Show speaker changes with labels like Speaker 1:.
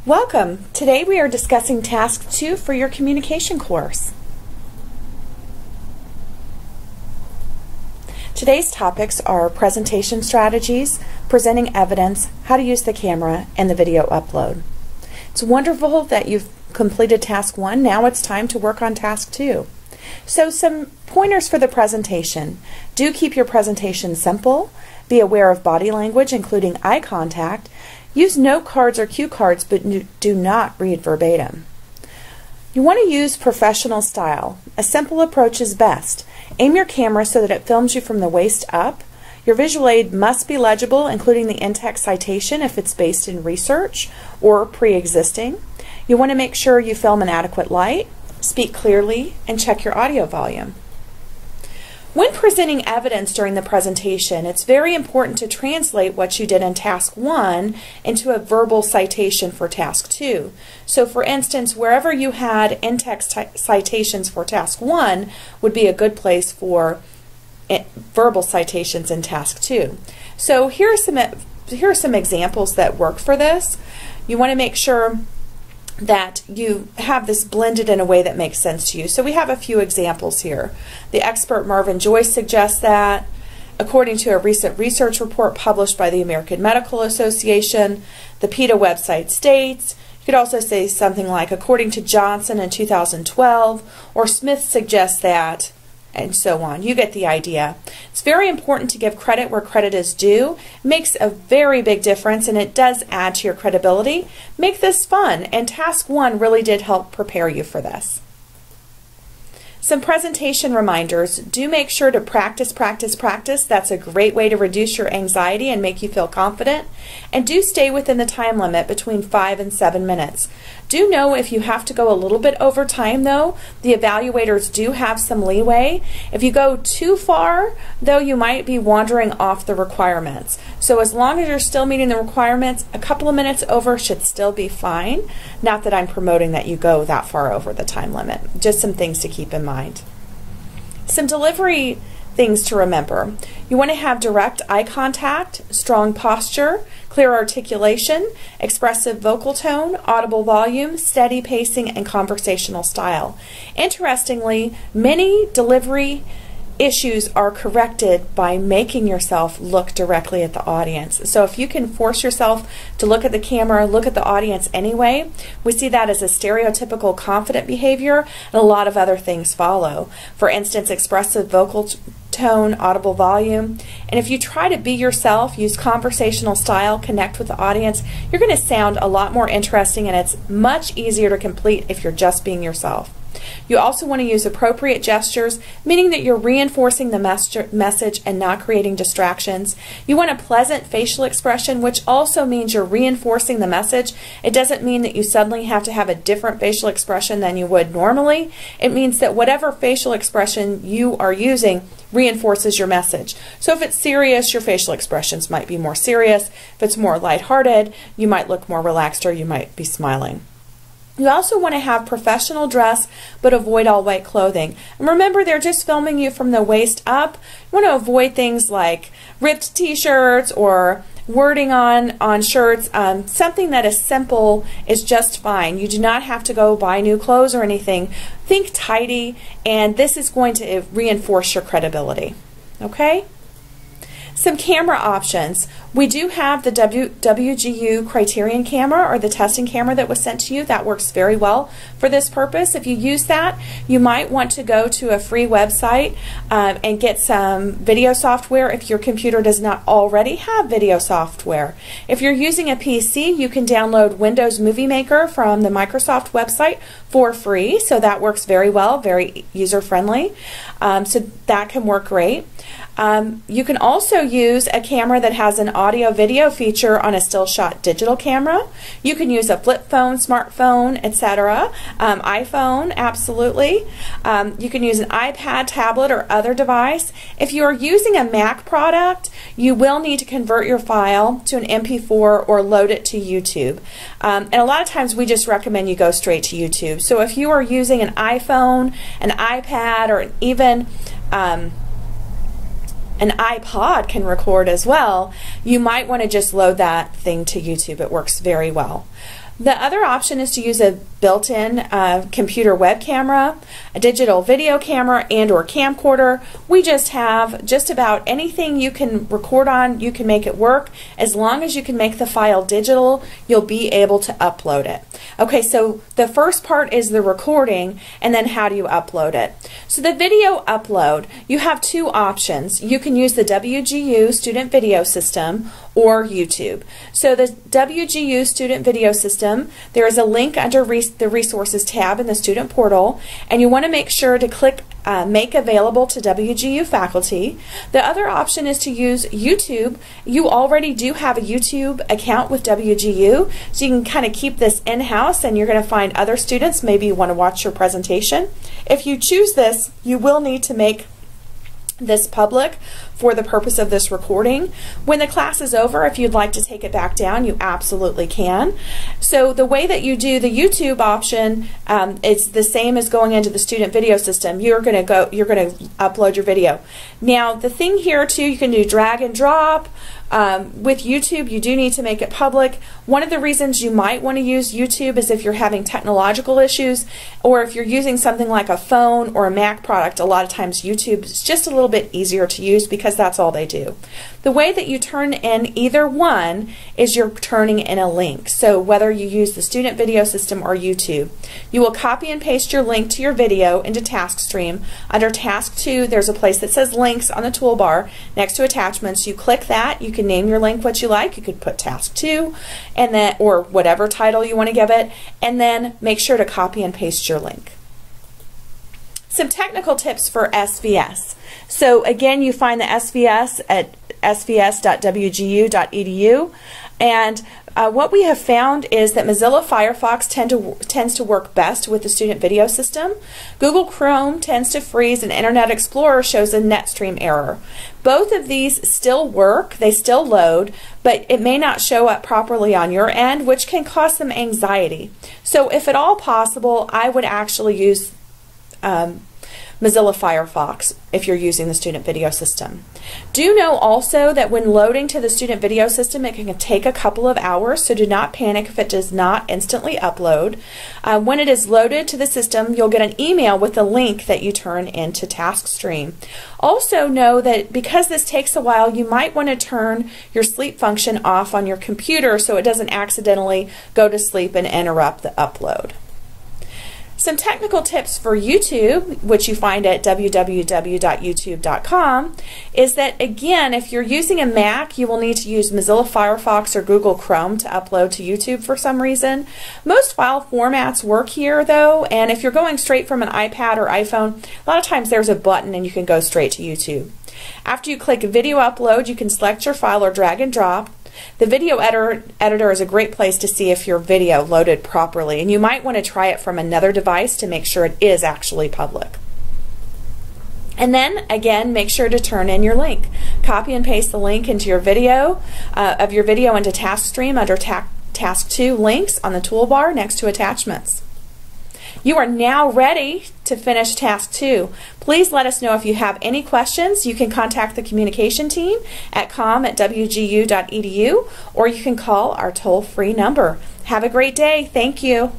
Speaker 1: Welcome! Today we are discussing Task 2 for your communication course. Today's topics are presentation strategies, presenting evidence, how to use the camera, and the video upload. It's wonderful that you've completed Task 1. Now it's time to work on Task 2. So some pointers for the presentation. Do keep your presentation simple. Be aware of body language, including eye contact. Use note cards or cue cards, but do not read verbatim. You want to use professional style. A simple approach is best. Aim your camera so that it films you from the waist up. Your visual aid must be legible, including the in-text citation if it's based in research or pre-existing. You want to make sure you film in adequate light, speak clearly, and check your audio volume. When presenting evidence during the presentation, it's very important to translate what you did in Task 1 into a verbal citation for Task 2. So for instance, wherever you had in-text citations for Task 1 would be a good place for verbal citations in Task 2. So here are some examples that work for this. You want to make sure that you have this blended in a way that makes sense to you. So we have a few examples here. The expert Marvin Joyce suggests that, according to a recent research report published by the American Medical Association, the PETA website states. You could also say something like, according to Johnson in 2012, or Smith suggests that, and so on. You get the idea. It's very important to give credit where credit is due. It makes a very big difference, and it does add to your credibility. Make this fun, and Task 1 really did help prepare you for this. Some presentation reminders. Do make sure to practice, practice, practice. That's a great way to reduce your anxiety and make you feel confident. And do stay within the time limit between 5 and 7 minutes. Do know if you have to go a little bit over time, though, the evaluators do have some leeway. If you go too far, though, you might be wandering off the requirements. So as long as you're still meeting the requirements, a couple of minutes over should still be fine. Not that I'm promoting that you go that far over the time limit. Just some things to keep in mind. Some delivery things to remember. You want to have direct eye contact, strong posture, clear articulation, expressive vocal tone, audible volume, steady pacing, and conversational style. Interestingly, many delivery issues are corrected by making yourself look directly at the audience. So if you can force yourself to look at the camera, look at the audience anyway, we see that as a stereotypical confident behavior, and a lot of other things follow. For instance, expressive vocal tone, audible volume. And if you try to be yourself, use conversational style, connect with the audience, you're going to sound a lot more interesting, and it's much easier to complete if you're just being yourself. You also want to use appropriate gestures, meaning that you're reinforcing the message and not creating distractions. You want a pleasant facial expression, which also means you're reinforcing the message. It doesn't mean that you suddenly have to have a different facial expression than you would normally. It means that whatever facial expression you are using reinforces your message. So if it's serious, your facial expressions might be more serious. If it's more lighthearted, you might look more relaxed, or you might be smiling. You also want to have professional dress, but avoid all white clothing. And remember, they're just filming you from the waist up. You want to avoid things like ripped t-shirts or wording on shirts. Something that is simple is just fine. You do not have to go buy new clothes or anything. Think tidy, and this is going to reinforce your credibility. Okay? Some camera options. We do have the WGU Criterion camera, or the testing camera that was sent to you. That works very well for this purpose. If you use that, you might want to go to a free website and get some video software if your computer does not already have video software. If you're using a PC, you can download Windows Movie Maker from the Microsoft website for free. So that works very well, very user-friendly. So that can work great. You can also use a camera that has an audio-video feature on a still shot digital camera. You can use a flip phone, smartphone, etc. iPhone, absolutely. You can use an iPad, tablet, or other device. If you are using a Mac product, you will need to convert your file to an MP4 or load it to YouTube. And a lot of times we just recommend you go straight to YouTube. So if you are using an iPhone, an iPad, or even an iPod can record as well, you might want to just load that thing to YouTube. It works very well. The other option is to use a built-in computer web camera, a digital video camera, and or camcorder. We just have just about anything you can record on, you can make it work. As long as you can make the file digital, you'll be able to upload it. Okay, so the first part is the recording, and then how do you upload it? So the video upload, you have two options. You can use the WGU Student Video System or YouTube. So the WGU Student Video System, there is a link under the Resources tab in the Student Portal, and you want to make sure to click Make Available to WGU Faculty. The other option is to use YouTube. You already do have a YouTube account with WGU, so you can kind of keep this in-house, and you're going to find other students maybe you want to watch your presentation. If you choose this, you will need to make this public for the purpose of this recording. When the class is over, if you'd like to take it back down, you absolutely can. So the way that you do the YouTube option is the same as going into the student video system. You're going to upload your video. Now the thing here too, you can do drag and drop. With YouTube, you do need to make it public. One of the reasons you might want to use YouTube is if you're having technological issues, or if you're using something like a phone or a Mac product. A lot of times YouTube is just a little bit easier to use because that's all they do. The way that you turn in either one is you're turning in a link. So whether you use the student video system or YouTube, you will copy and paste your link to your video into TaskStream. Under Task 2, there's a place that says Links on the toolbar next to Attachments. You click that. You can name your link what you like. You could put Task 2 and then, or whatever title you want to give it, and then make sure to copy and paste your link. Some technical tips for SVS. So again, you find the SVS at svs.wgu.edu, and what we have found is that Mozilla Firefox tends to work best with the student video system. Google Chrome tends to freeze, and Internet Explorer shows a NetStream error. Both of these still work, they still load, but it may not show up properly on your end, which can cause some anxiety. So if at all possible, I would actually use Mozilla Firefox if you're using the student video system. Do know also that when loading to the student video system, it can take a couple of hours, so do not panic if it does not instantly upload. When it is loaded to the system, you'll get an email with the link that you turn into TaskStream. Also know that because this takes a while, you might want to turn your sleep function off on your computer so it doesn't accidentally go to sleep and interrupt the upload. Some technical tips for YouTube, which you find at www.youtube.com, is that again, if you're using a Mac, you will need to use Mozilla Firefox or Google Chrome to upload to YouTube for some reason. Most file formats work here though, and if you're going straight from an iPad or iPhone, a lot of times there's a button and you can go straight to YouTube. After you click Video Upload, you can select your file or drag and drop. The video editor is a great place to see if your video loaded properly, and you might want to try it from another device to make sure it is actually public. And then again, make sure to turn in your link. Copy and paste the link into your video, into TaskStream under Task 2 Links on the toolbar next to Attachments. You are now ready to finish Task 2. Please let us know if you have any questions. You can contact the communication team at com@wgu.edu, or you can call our toll-free number. Have a great day. Thank you.